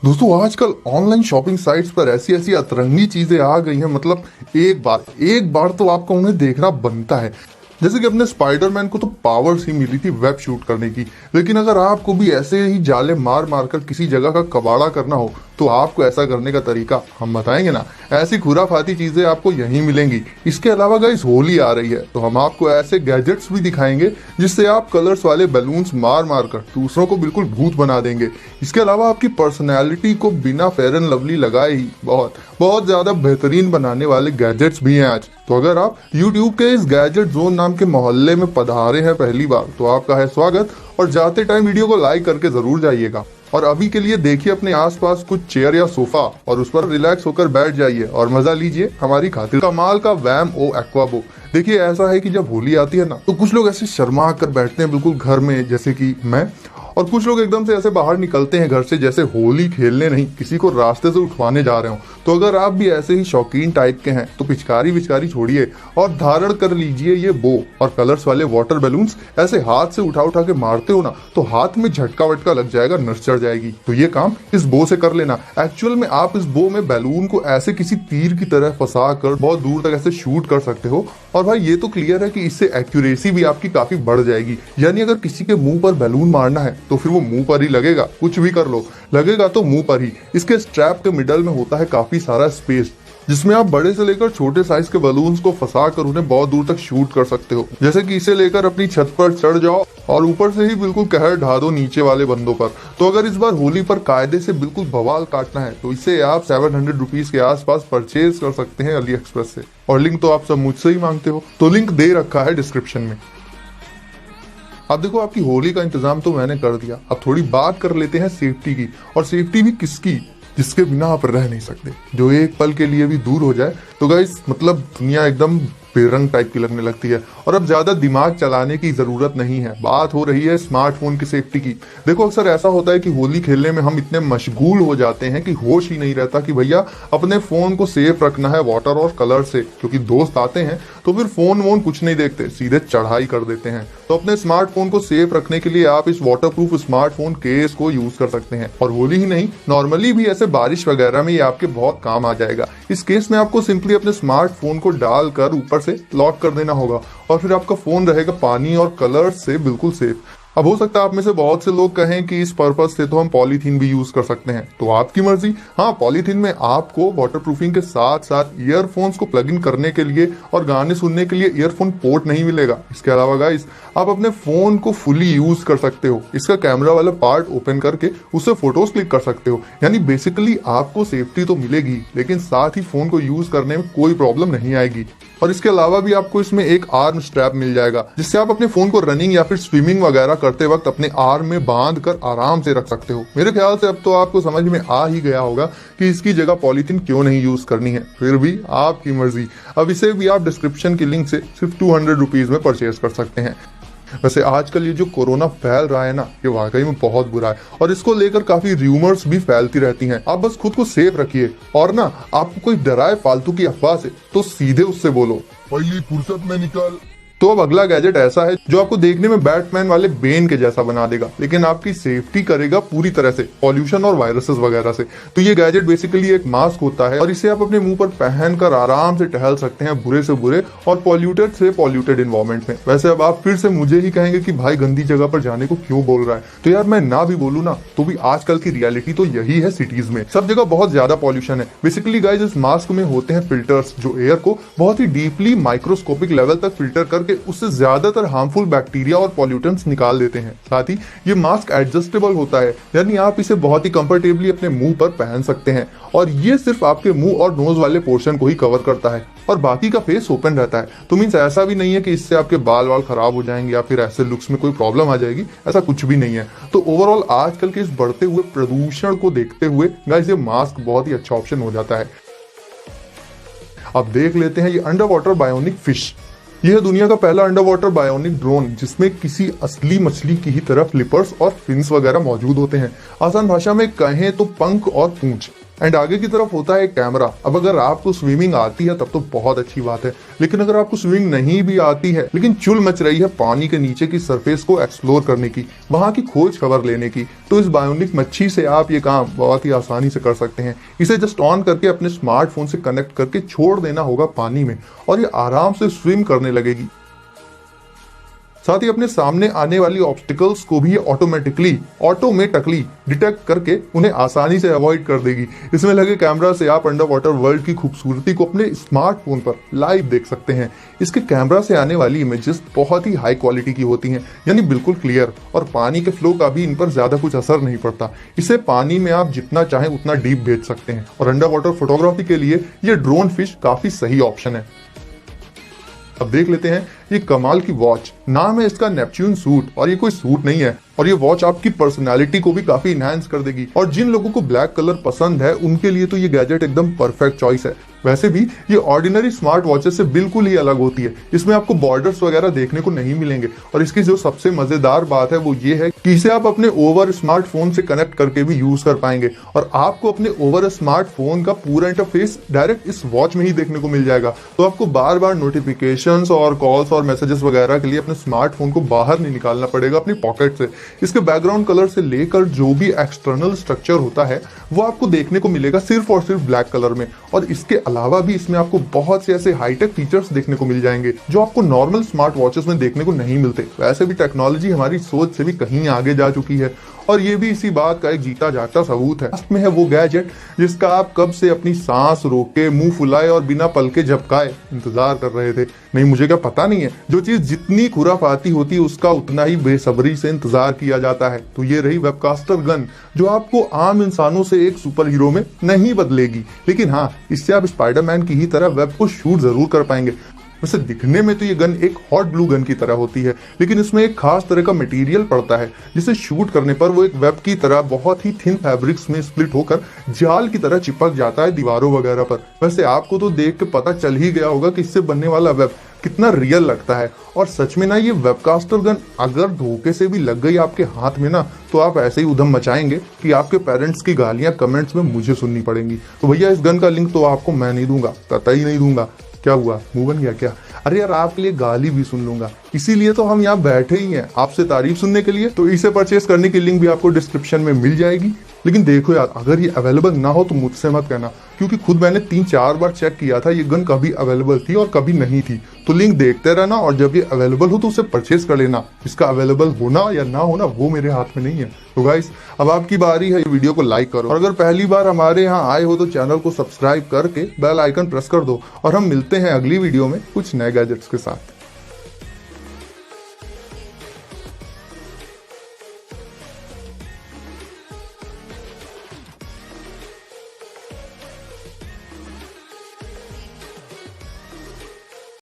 दोस्तों आजकल online shopping sites पर ऐसी ऐसी अतरंगी चीजें आ गई हैं। मतलब एक बार तो आपको उन्हें देखना बनता है। जैसे कि अपने स्पाइडरमैन को तो पावर्स ही मिली थी वेब शूट करने की, लेकिन अगर आपको भी ऐसे ही जाले मार मार कर किसी जगह का कबाड़ा करना हो तो आपको ऐसा करने का तरीका हम बताएंगे ना। ऐसी खुराफाती चीजें आपको यहीं मिलेंगी। इसके अलावा गाइस होली आ रही है तो हम आपको ऐसे गैजेट्स भी दिखाएंगे जिससे आप कलर्स वाले बैलून्स मार मार कर दूसरों को बिल्कुल भूत बना देंगे। इसके अलावा आपकी पर्सनैलिटी को बिना फेयर एंड लवली लगाए ही बहुत बहुत ज्यादा बेहतरीन बनाने वाले गैजेट्स भी हैं आज। तो अगर आप YouTube के इस गैजेट जोन नाम के मोहल्ले में पधारे हैं पहली बार तो आपका है स्वागत, और जाते टाइम वीडियो को लाइक करके जरूर जाइएगा। और अभी के लिए देखिए अपने आसपास कुछ चेयर या सोफा और उस पर रिलैक्स होकर बैठ जाइए और मजा लीजिए हमारी खातिर कमाल का वैम ओ एक्वाबो। देखिए ऐसा है कि जब होली आती है ना तो कुछ लोग ऐसे शर्मा कर बैठते हैं बिल्कुल घर में, जैसे कि मैं, और कुछ लोग एकदम से ऐसे बाहर निकलते हैं घर से जैसे होली खेलने नहीं किसी को रास्ते से उठवाने जा रहे हो। तो अगर आप भी ऐसे ही शौकीन टाइप के हैं तो पिचकारी विचकारी छोड़िए और धारण कर लीजिए ये बो और कलर्स वाले वाटर बैलून्स। ऐसे हाथ से उठा उठा के मारते हो ना तो हाथ में झटका वटका लग जाएगा, नस चढ़ जाएगी। तो ये काम इस बो से कर लेना। एक्चुअल में आप इस बो में बैलून को ऐसे किसी तीर की तरह फंसा कर बहुत दूर तक ऐसे शूट कर सकते हो। और भाई ये तो क्लियर है कि इससे एक्यूरेसी भी आपकी काफी बढ़ जाएगी। यानी अगर किसी के मुंह पर बैलून मारना है तो फिर वो मुंह पर ही लगेगा, कुछ भी कर लो लगेगा तो मुंह पर ही। इसके स्ट्रैप के मिडल में होता है काफी सारा स्पेस जिसमें आप बड़े से लेकर छोटे साइज के बलून्स को फंसा कर उन्हें बहुत दूर तक शूट कर सकते हो। जैसे कि इसे लेकर अपनी छत पर चढ़ जाओ और ऊपर से ही बिल्कुल कहर ढा दो नीचे वाले बंदों पर। तो अगर इस बार होली पर कायदे से बिल्कुल बवाल काटना है तो इसे आप 700 रुपीज के आसपास परचेज कर सकते हैं अली एक्सप्रेस से। और लिंक तो आप सब मुझसे ही मांगते हो तो लिंक दे रखा है डिस्क्रिप्शन में। अब देखो आपकी होली का इंतजाम तो मैंने कर दिया, अब थोड़ी बात कर लेते हैं सेफ्टी की। और सेफ्टी भी किसकी, जिसके बिना आप रह नहीं सकते, जो एक पल के लिए भी दूर हो जाए तो गाइस मतलब दुनिया एकदम बेरंग टाइप की लगने लगती है। और अब ज्यादा दिमाग चलाने की जरूरत नहीं है, बात हो रही है स्मार्टफोन की सेफ्टी की। देखो अक्सर ऐसा होता है कि होली खेलने में हम इतने मशगूल हो जाते हैं कि होश ही नहीं रहता कि भैया अपने फोन को सेफ रखना है वाटर और कलर से, क्योंकि दोस्त आते हैं तो फिर फोन वोन कुछ नहीं देखते, सीधे चढ़ाई कर देते हैं। तो अपने स्मार्टफोन को सेफ रखने के लिए आप इस वाटरप्रूफ स्मार्टफोन केस को यूज कर सकते हैं। और होली ही नहीं, नॉर्मली भी ऐसे बारिश वगैरह में ये आपके बहुत काम आ जाएगा। इस केस में आपको सिंपली अपने स्मार्टफोन को डालकर ऊपर से लॉक कर देना होगा और फिर आपका फोन रहेगा पानी और कलर से बिल्कुल सेफ। अब हो सकता है आप में से बहुत से लोग कहें कि इस पर्पस से तो हम पॉलीथीन भी यूज कर सकते हैं, तो आपकी मर्जी। हाँ, पॉलीथीन में आपको वाटरप्रूफिंग के साथ साथ ईयरफोन्स को प्लग इन करने के लिए और गाने सुनने के लिए ईयरफोन पोर्ट नहीं मिलेगा। इसके अलावा गाइस आप अपने फोन को फुली यूज कर सकते हो, इसका कैमरा वाला पार्ट ओपन करके उससे फोटोज क्लिक कर सकते हो। यानी बेसिकली आपको सेफ्टी तो मिलेगी लेकिन साथ ही फोन को यूज करने में कोई प्रॉब्लम नहीं आएगी। और इसके अलावा भी आपको इसमें एक आर्म स्ट्रैप मिल जाएगा जिससे आप अपने फोन को रनिंग या फिर स्विमिंग वगैरह करते वक्त अपने आर्म में बांध कर आराम से रख सकते हो। मेरे ख्याल से अब तो आपको समझ में आ ही गया होगा कि इसकी जगह पॉलीथीन क्यों नहीं यूज करनी है। फिर भी आपकी मर्जी। अब इसे भी आप डिस्क्रिप्शन की लिंक से सिर्फ 200 रुपीज में परचेज कर सकते हैं। वैसे आजकल ये जो कोरोना फैल रहा है ना, ये वाकई में बहुत बुरा है और इसको लेकर काफी र्यूमर्स भी फैलती रहती हैं। आप बस खुद को सेफ रखिए और ना आपको कोई डराए फालतू की अफवाह से तो सीधे उससे बोलो पहली फुर्सत में निकल। तो अब अगला गैजेट ऐसा है जो आपको देखने में बैटमैन वाले बेन के जैसा बना देगा लेकिन आपकी सेफ्टी करेगा पूरी तरह से पॉल्यूशन और वायरसेस वगैरह से। तो ये गैजेट बेसिकली एक मास्क होता है और इसे आप अपने मुंह पर पहनकर आराम से टहल सकते हैं बुरे से बुरे और पॉल्यूटेड से पॉल्यूटेड इन्वायरमेंट में। वैसे अब आप फिर से मुझे ही कहेंगे कि भाई गंदी जगह पर जाने को क्यों बोल रहा है, तो यार मैं ना भी बोलूँ ना तो भी आजकल की रियलिटी तो यही है। सिटीज में सब जगह बहुत ज्यादा पॉल्यूशन है। बेसिकली गाइस इस मास्क में होते हैं फिल्टर्स जो एयर को बहुत ही डीपली माइक्रोस्कोपिक लेवल तक फिल्टर करके उससे ज्यादातर हार्मफुल बैक्टीरिया और पॉल्यूटेंट्स निकाल देते हैं। साथ ही ये मास्क एडजस्टेबल होता है, यानी आप इसे बहुत ही कंफर्टेबली अपने मुंह पर पहन सकते हैं और ये सिर्फ आपके मुंह और नोज वाले पोर्शन को ही कवर करता है और बाकी का फेस ओपन रहता है। तो मीन्स ऐसा भी नहीं है कि इससे आपके बाल वाल खराब हो जाएंगे या फिर ऐसे लुक्स में कोई प्रॉब्लम आ जाएगी, ऐसा कुछ भी नहीं है। तो ओवरऑल आजकल के इस बढ़ते हुए प्रदूषण को देखते हुए गाइस ये मास्क बहुत ही अच्छा ऑप्शन हो जाता है। अब देख लेते हैं ये अंडर वाटर बायोनिक फिश। यह है दुनिया का पहला अंडर वाटर बायोनिक ड्रोन जिसमें किसी असली मछली की ही तरह फ्लिपर्स और फिन्स वगैरह मौजूद होते हैं। आसान भाषा में कहें तो पंख और पूंछ। एंड आगे की तरफ होता है कैमरा। अब अगर आपको स्विमिंग आती है तब तो बहुत अच्छी बात है, लेकिन अगर आपको स्विमिंग नहीं भी आती है लेकिन चुल मच रही है पानी के नीचे की सरफेस को एक्सप्लोर करने की, वहां की खोज खबर लेने की, तो इस बायोनिक मच्छी से आप ये काम बहुत ही आसानी से कर सकते हैं। इसे जस्ट ऑन करके अपने स्मार्टफोन से कनेक्ट करके छोड़ देना होगा पानी में और ये आराम से स्विम करने लगेगी। साथ ही अपने सामने आने वाली ऑब्स्टिकल्स को भी ऑटोमेटिकली डिटेक्ट करके उन्हें आसानी से अवॉइड कर देगी। इसमें लगे कैमरा से आप अंडर वाटर वर्ल्ड की खूबसूरती को अपने स्मार्टफोन पर लाइव देख सकते हैं। इसके कैमरा से आने वाली इमेजेस बहुत ही हाई क्वालिटी की होती हैं, यानी बिल्कुल क्लियर, और पानी के फ्लो का भी इन पर ज्यादा कुछ असर नहीं पड़ता। इसे पानी में आप जितना चाहें उतना डीप भेज सकते हैं और अंडर वाटर फोटोग्राफी के लिए ये ड्रोन फिश काफी सही ऑप्शन है। अब देख लेते हैं ये कमाल की वॉच। नाम है इसका नेपच्यून सूट, और ये कोई सूट नहीं है, और ये वॉच आपकी पर्सनालिटी को भी काफी इनहांस कर देगी। और जिन लोगों को ब्लैक कलर पसंद है उनके लिए तो ये गैजेट एकदम परफेक्ट चॉइस है। वैसे भी ये ऑर्डिनरी स्मार्ट वॉचेस से बिल्कुल ही अलग होती है। इसमें आपको बॉर्डर्स वगैरह देखने को नहीं मिलेंगे, और इसकी जो सबसे मजेदार बात है वो ये है कि इसे आप अपने ओवर स्मार्टफोन से कनेक्ट करके भी यूज कर पाएंगे, और आपको अपने ओवर स्मार्टफोन का पूरा इंटरफेस डायरेक्ट इस वॉच में ही देखने को मिल जाएगा। तो आपको बार बार नोटिफिकेशंस और कॉल्स और मैसेजेस वगैरह के लिए अपने स्मार्टफोन को बाहर नहीं निकालना पड़ेगा अपनी पॉकेट से। इसके बैकग्राउंड कलर से लेकर जो भी एक्सटर्नल स्ट्रक्चर होता है वो आपको देखने को मिलेगा सिर्फ और सिर्फ ब्लैक कलर में। और इसके अलावा भी इसमें आपको बहुत से ऐसे हाईटेक फीचर्स देखने को मिल जाएंगे जो आपको नॉर्मल स्मार्ट वॉचेस में देखने को नहीं मिलते। वैसे भी टेक्नोलॉजी हमारी सोच से भी कहीं आगे जा चुकी है, और ये भी इसी बात का एक जीता जागता सबूत है। लास्ट में है वो गैजेट जिसका आप कब से अपनी सांस रोके, मुंह फुलाए और बिना पलके झपकाए इंतजार कर रहे थे। नहीं, मुझे क्या पता नहीं है, जो चीज जितनी खुराफाती होती है उसका उतना ही बेसब्री से इंतजार किया जाता है। तो ये रही वेबकास्टर गन, जो आपको आम इंसानों से एक सुपर हीरो में नहीं बदलेगी, लेकिन हाँ, इससे आप स्पाइडरमैन की ही तरह वेब को शूट जरूर कर पाएंगे। वैसे दिखने में तो ये गन एक हॉट ग्लू गन की तरह होती है, लेकिन इसमें एक खास तरह का मटेरियल पड़ता है जिसे शूट करने पर वो एक वेब की तरह बहुत ही थिन फैब्रिक्स में स्प्लिट होकर जाल की तरह चिपक जाता है दीवारों वगैरह पर। वैसे आपको तो देख के पता चल ही गया होगा कि इससे बनने वाला वेब कितना रियल लगता है। और सच में ना, ये वेबकास्टर गन अगर धोखे से भी लग गई आपके हाथ में ना, तो आप ऐसे ही उधम मचाएंगे कि आपके पेरेंट्स की गालियां कमेंट्स में मुझे सुननी पड़ेंगी। तो भैया, इस गन का लिंक तो आपको मैं नहीं दूंगा, कतई नहीं दूंगा। क्या हुआ, मुंह बन गया क्या? अरे यार, आपके लिए गाली भी सुन लूंगा, इसीलिए तो हम यहाँ बैठे ही हैं, आपसे तारीफ सुनने के लिए। तो इसे परचेस करने की लिंक भी आपको डिस्क्रिप्शन में मिल जाएगी। लेकिन देखो यार, अगर ये अवेलेबल ना हो तो मुझसे मत कहना, क्योंकि खुद मैंने 3-4 बार चेक किया था, ये गन कभी अवेलेबल थी और कभी नहीं थी। तो लिंक देखते रहना, और जब ये अवेलेबल हो तो उसे परचेस कर लेना। इसका अवेलेबल होना या ना होना वो मेरे हाथ में नहीं है। तो गाइस, अब आपकी बारी है, वीडियो को लाइक करो, और अगर पहली बार हमारे यहाँ आए हो तो चैनल को सब्सक्राइब करके बेल आइकन प्रेस कर दो। और हम मिलते हैं अगली वीडियो में कुछ नए गैजेट्स के साथ।